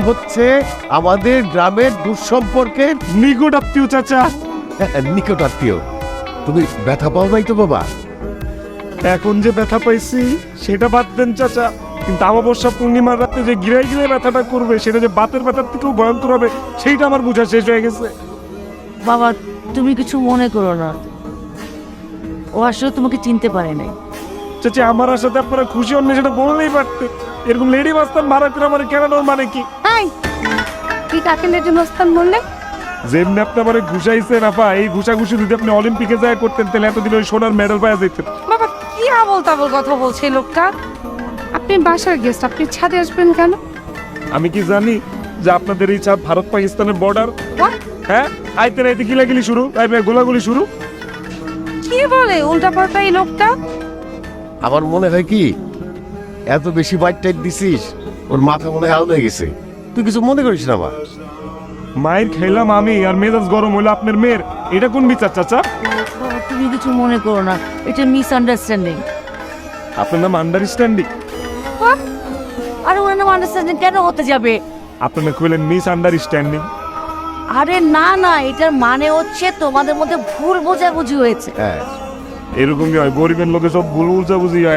হচ্ছে আমাদের গ্রামের দুঃসম্পর্কের নিকট আত্মীয় চাচা। নিকট আত্মীয়। তুমি ব্যথা পাও নাই তো বাবা? এখন যে ব্যথা পাইছি সেটা বাদ দেন চাচা, কিন্তু অমাবস্যা পূর্ণিমার রাতে যে গিরায় গিরায় ব্যথাটা করবে সেটা যে বাতের ব্যথার থেকেও ভয়ঙ্কর হবে সেইটা আমার বোঝা শেষ হয়ে গেছে। বাবা তুমি কিছু মনে করো না, ও আসলে তোমাকে চিনতে পারে নাই। চাচা আমার সাথে আপনারা খুশি হন না সেটা বললেই পারতেন। এরকম লেডি মাস্তান ভাড়া করে আমার কেনানোর মানে কি? এই কি কাকে লেডি মাস্তান বললে? যেমনি আপনি আমার ঘুষাইছেন আপা, এই ঘুষাঘুষি যদি আপনি অলিম্পিকে যায় করতেন তাহলে এতদিন ওই সোনার মেডেল পাওয়া যেতেন। বাবা কি আবল তাবল কথা বলছে এই লোকটা? আপনি বাসার গেস্ট, আপনি ছাদে আসবেন কেন? আমি কি জানি যে আপনাদের এই ছাদ ভারত পাকিস্তানের বর্ডার? What? হ্যাঁ, আইতে রাইতে গিলাগিলি শুরু, তাই গোলাগুলি শুরু। কি বলে উল্টাপাল্টা এই লোকটা? আমার মনে হয় কি, এত বেশি বাইট টাইট দিছিস, ওর মাথা মনে হয় আউট হয়ে গেছে। তুই কিছু মনে করিস না মা। মায়ের খেলাম আমি আর মেজাজ গরম হইলো আপনার মেয়ের, এটা কোন বিচার চাচা? বাবা তুমি কিছু মনে করো না, এটা মিসআন্ডারস্ট্যান্ডিং। আপনার নাম আন্ডারস্ট্যান্ডিং? আরে ওর নাম আন্ডারস্ট্যান্ডিং কেন হতে যাবে? আপনার না কইলেন মিস আন্ডারস্ট্যান্ডিং? আরে না না, এটার মানে হচ্ছে তোমাদের মধ্যে ভুল বোঝাবুঝি হয়েছে। হ্যাঁ, এরকমই হয়, গরিবের লোকে সব ভুল বুঝাবুঝি হয়।